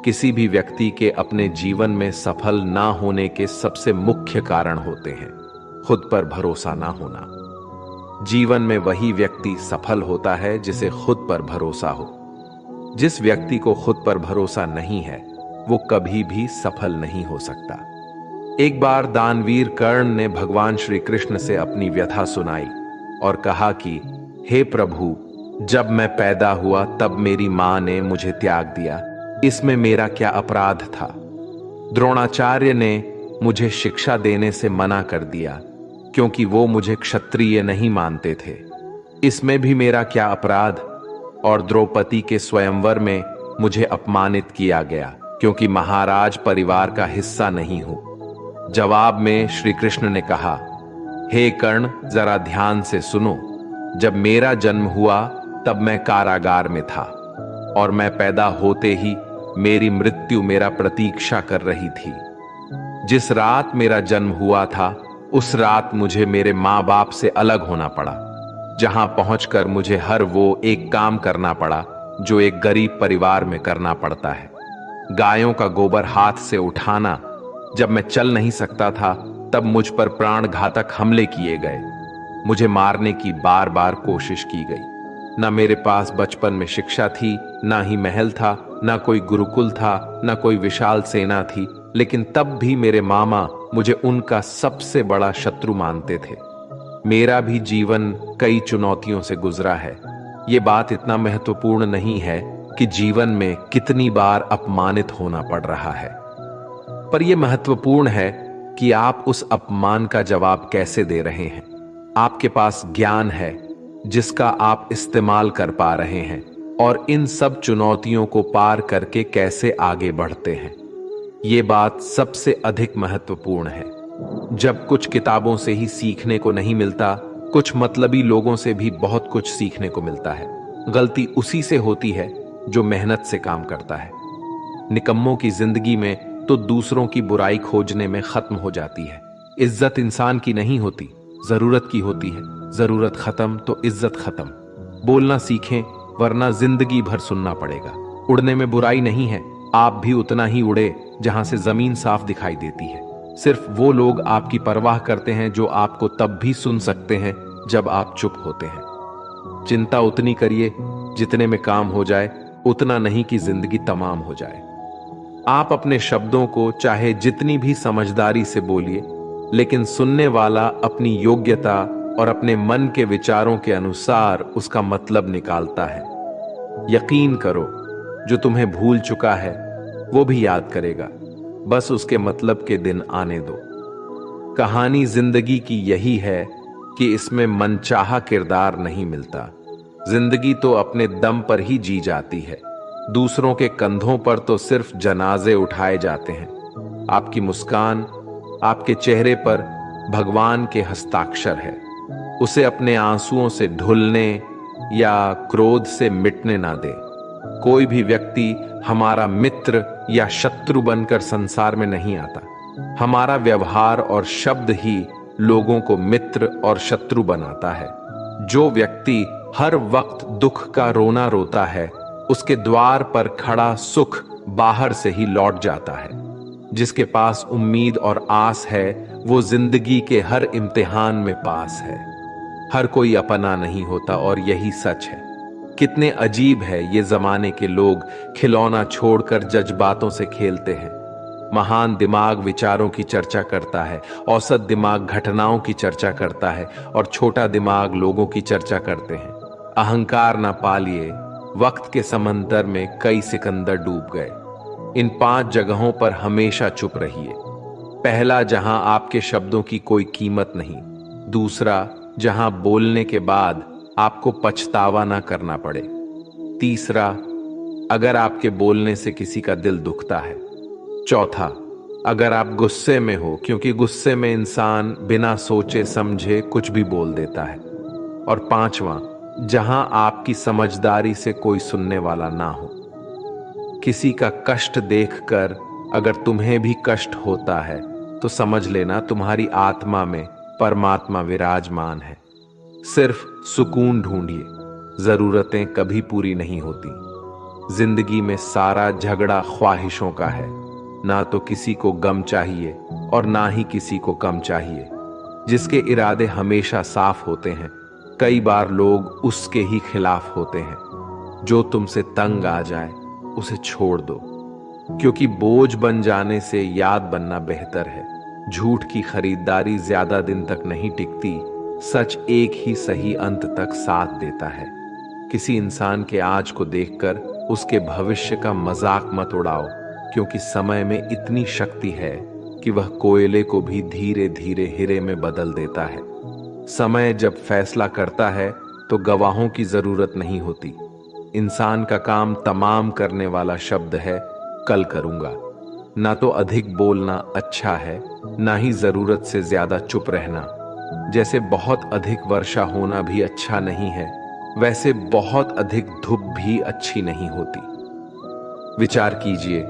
किसी भी व्यक्ति के अपने जीवन में सफल ना होने के सबसे मुख्य कारण होते हैं खुद पर भरोसा ना होना। जीवन में वही व्यक्ति सफल होता है जिसे खुद पर भरोसा हो। जिस व्यक्ति को खुद पर भरोसा नहीं है वो कभी भी सफल नहीं हो सकता। एक बार दानवीर कर्ण ने भगवान श्री कृष्ण से अपनी व्यथा सुनाई और कहा कि हे प्रभु, जब मैं पैदा हुआ तब मेरी मां ने मुझे त्याग दिया, इसमें मेरा क्या अपराध था। द्रोणाचार्य ने मुझे शिक्षा देने से मना कर दिया क्योंकि वो मुझे क्षत्रिय नहीं मानते थे, इसमें भी मेरा क्या अपराध। और द्रौपदी के स्वयंवर में मुझे अपमानित किया गया क्योंकि महाराज परिवार का हिस्सा नहीं हूं। जवाब में श्री कृष्ण ने कहा, हे कर्ण, जरा ध्यान से सुनो। जब मेरा जन्म हुआ तब मैं कारागार में था और मैं पैदा होते ही मेरी मृत्यु मेरा प्रतीक्षा कर रही थी। जिस रात मेरा जन्म हुआ था उस रात मुझे मेरे माँ बाप से अलग होना पड़ा, जहां पहुंचकर मुझे हर वो एक काम करना पड़ा जो एक गरीब परिवार में करना पड़ता है। गायों का गोबर हाथ से उठाना। जब मैं चल नहीं सकता था तब मुझ पर प्राण घातक हमले किए गए। मुझे मारने की बार बार कोशिश की गई। ना मेरे पास बचपन में शिक्षा थी, ना ही महल था, ना कोई गुरुकुल था, ना कोई विशाल सेना थी, लेकिन तब भी मेरे मामा मुझे उनका सबसे बड़ा शत्रु मानते थे। मेरा भी जीवन कई चुनौतियों से गुजरा है। ये बात इतना महत्वपूर्ण नहीं है कि जीवन में कितनी बार अपमानित होना पड़ रहा है, पर यह महत्वपूर्ण है कि आप उस अपमान का जवाब कैसे दे रहे हैं। आपके पास ज्ञान है जिसका आप इस्तेमाल कर पा रहे हैं और इन सब चुनौतियों को पार करके कैसे आगे बढ़ते हैं, ये बात सबसे अधिक महत्वपूर्ण है। जब कुछ किताबों से ही सीखने को नहीं मिलता, कुछ मतलबी लोगों से भी बहुत कुछ सीखने को मिलता है। गलती उसी से होती है जो मेहनत से काम करता है। निकम्मों की जिंदगी में तो दूसरों की बुराई खोजने में खत्म हो जाती है। इज्जत इंसान की नहीं होती, जरूरत की होती है। जरूरत खत्म तो इज्जत खत्म। बोलना सीखें वरना जिंदगी भर सुनना पड़ेगा। उड़ने में बुराई नहीं है, आप भी उतना ही उड़े जहां से जमीन साफ दिखाई देती है। सिर्फ वो लोग आपकी परवाह करते हैं जो आपको तब भी सुन सकते हैं जब आप चुप होते हैं। चिंता उतनी करिए जितने में काम हो जाए, उतना नहीं कि जिंदगी तमाम हो जाए। आप अपने शब्दों को चाहे जितनी भी समझदारी से बोलिए, लेकिन सुनने वाला अपनी योग्यता और अपने मन के विचारों के अनुसार उसका मतलब निकालता है। यकीन करो, जो तुम्हें भूल चुका है वो भी याद करेगा, बस उसके मतलब के दिन आने दो। कहानी जिंदगी की यही है कि इसमें मनचाहा किरदार नहीं मिलता। जिंदगी तो अपने दम पर ही जी जाती है। दूसरों के कंधों पर तो सिर्फ जनाजे उठाए जाते हैं। आपकी मुस्कान, आपके चेहरे पर भगवान के हस्ताक्षर है। उसे अपने आंसुओं से ढुलने या क्रोध से मिटने ना दे। कोई भी व्यक्ति हमारा मित्र या शत्रु बनकर संसार में नहीं आता। हमारा व्यवहार और शब्द ही लोगों को मित्र और शत्रु बनाता है। जो व्यक्ति हर वक्त दुख का रोना रोता है, उसके द्वार पर खड़ा सुख बाहर से ही लौट जाता है। जिसके पास उम्मीद और आस है वो जिंदगी के हर इम्तिहान में पास है। हर कोई अपना नहीं होता और यही सच है। कितने अजीब है ये जमाने के लोग, खिलौना छोड़कर जज्बातों से खेलते हैं। महान दिमाग विचारों की चर्चा करता है, औसत दिमाग घटनाओं की चर्चा करता है और छोटा दिमाग लोगों की चर्चा करते हैं। अहंकार ना पालिए, वक्त के समंदर में कई सिकंदर डूब गए। इन 5 जगहों पर हमेशा चुप रहिए। पहला, जहां आपके शब्दों की कोई कीमत नहीं। दूसरा, जहां बोलने के बाद आपको पछतावा ना करना पड़े। तीसरा, अगर आपके बोलने से किसी का दिल दुखता है। चौथा, अगर आप गुस्से में हो, क्योंकि गुस्से में इंसान बिना सोचे समझे कुछ भी बोल देता है। और पांचवा, जहां आपकी समझदारी से कोई सुनने वाला ना हो। किसी का कष्ट देखकर अगर तुम्हें भी कष्ट होता है तो समझ लेना तुम्हारी आत्मा में परमात्मा विराजमान है। सिर्फ सुकून ढूंढिए, जरूरतें कभी पूरी नहीं होती। जिंदगी में सारा झगड़ा ख्वाहिशों का है। ना तो किसी को गम चाहिए और ना ही किसी को कम चाहिए। जिसके इरादे हमेशा साफ होते हैं, कई बार लोग उसके ही खिलाफ होते हैं। जो तुमसे तंग आ जाए उसे छोड़ दो, क्योंकि बोझ बन जाने से याद बनना बेहतर है। झूठ की खरीदारी ज्यादा दिन तक नहीं टिकती, सच एक ही सही अंत तक साथ देता है। किसी इंसान के आज को देखकर उसके भविष्य का मजाक मत उड़ाओ, क्योंकि समय में इतनी शक्ति है कि वह कोयले को भी धीरे धीरे हीरे में बदल देता है। समय जब फैसला करता है तो गवाहों की जरूरत नहीं होती। इंसान का काम तमाम करने वाला शब्द है कल करूंगा। ना तो अधिक बोलना अच्छा है, ना ही जरूरत से ज्यादा चुप रहना। जैसे बहुत अधिक वर्षा होना भी अच्छा नहीं है, वैसे बहुत अधिक धूप भी अच्छी नहीं होती। विचार कीजिए,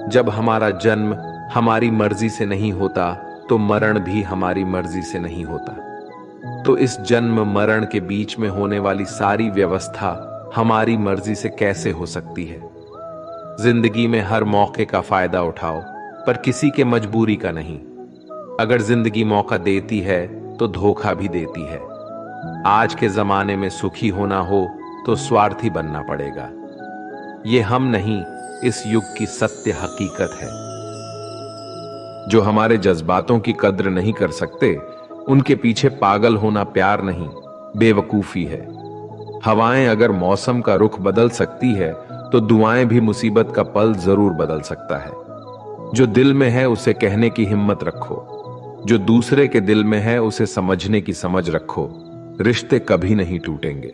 जब हमारा जन्म हमारी मर्जी से नहीं होता तो मरण भी हमारी मर्जी से नहीं होता। तो इस जन्म मरण के बीच में होने वाली सारी व्यवस्था हमारी मर्जी से कैसे हो सकती है? जिंदगी में हर मौके का फायदा उठाओ, पर किसी के मजबूरी का नहीं। अगर जिंदगी मौका देती है तो धोखा भी देती है। आज के जमाने में सुखी होना हो तो स्वार्थी बनना पड़ेगा। ये हम नहीं, इस युग की सत्य हकीकत है। जो हमारे जज्बातों की कद्र नहीं कर सकते, उनके पीछे पागल होना प्यार नहीं, बेवकूफी है। हवाएं अगर मौसम का रुख बदल सकती है तो दुआएं भी मुसीबत का पल जरूर बदल सकता है। जो दिल में है उसे कहने की हिम्मत रखो, जो दूसरे के दिल में है उसे समझने की समझ रखो। रिश्ते कभी नहीं टूटेंगे।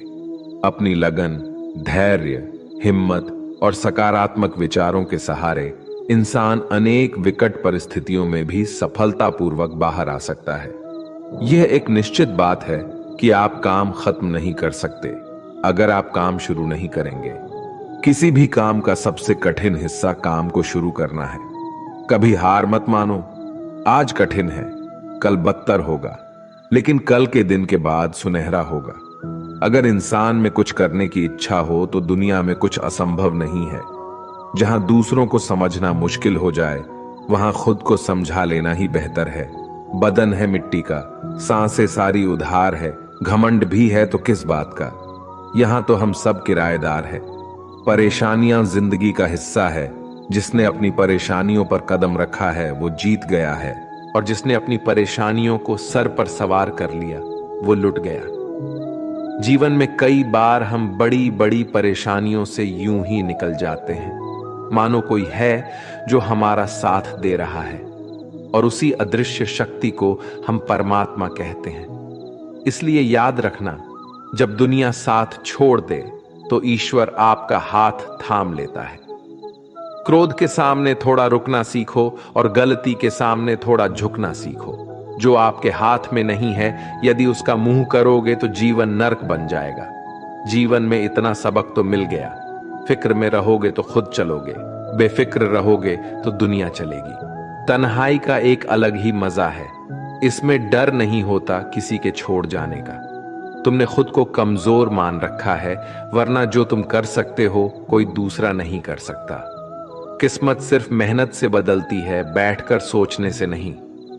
अपनी लगन, धैर्य, हिम्मत और सकारात्मक विचारों के सहारे इंसान अनेक विकट परिस्थितियों में भी सफलतापूर्वक बाहर आ सकता है। यह एक निश्चित बात है कि आप काम खत्म नहीं कर सकते अगर आप काम शुरू नहीं करेंगे। किसी भी काम का सबसे कठिन हिस्सा काम को शुरू करना है। कभी हार मत मानो। आज कठिन है, कल बदतर होगा, लेकिन कल के दिन के बाद सुनहरा होगा। अगर इंसान में कुछ करने की इच्छा हो तो दुनिया में कुछ असंभव नहीं है। जहां दूसरों को समझना मुश्किल हो जाए, वहां खुद को समझा लेना ही बेहतर है। बदन है मिट्टी का, सांसें सारी उधार है, घमंड भी है तो किस बात का। यहां तो हम सब किराएदार हैं। परेशानियां जिंदगी का हिस्सा है। जिसने अपनी परेशानियों पर कदम रखा है वो जीत गया है, और जिसने अपनी परेशानियों को सर पर सवार कर लिया वो लुट गया। जीवन में कई बार हम बड़ी बड़ी परेशानियों से यूं ही निकल जाते हैं, मानो कोई है जो हमारा साथ दे रहा है, और उसी अदृश्य शक्ति को हम परमात्मा कहते हैं। इसलिए याद रखना, जब दुनिया साथ छोड़ दे तो ईश्वर आपका हाथ थाम लेता है। क्रोध के सामने थोड़ा रुकना सीखो और गलती के सामने थोड़ा झुकना सीखो। जो आपके हाथ में नहीं है, यदि उसका मुंह करोगे तो जीवन नर्क बन जाएगा। जीवन में इतना सबक तो मिल गया। फिक्र में रहोगे तो खुद चलोगे, बेफिक्र रहोगे तो दुनिया चलेगी। तन्हाई का एक अलग ही मजा है। इसमें डर नहीं होता किसी के छोड़ जाने का। तुमने खुद को कमजोर मान रखा है, वरना जो तुम कर सकते हो कोई दूसरा नहीं कर सकता। किस्मत सिर्फ मेहनत से बदलती है, बैठकर सोचने से नहीं।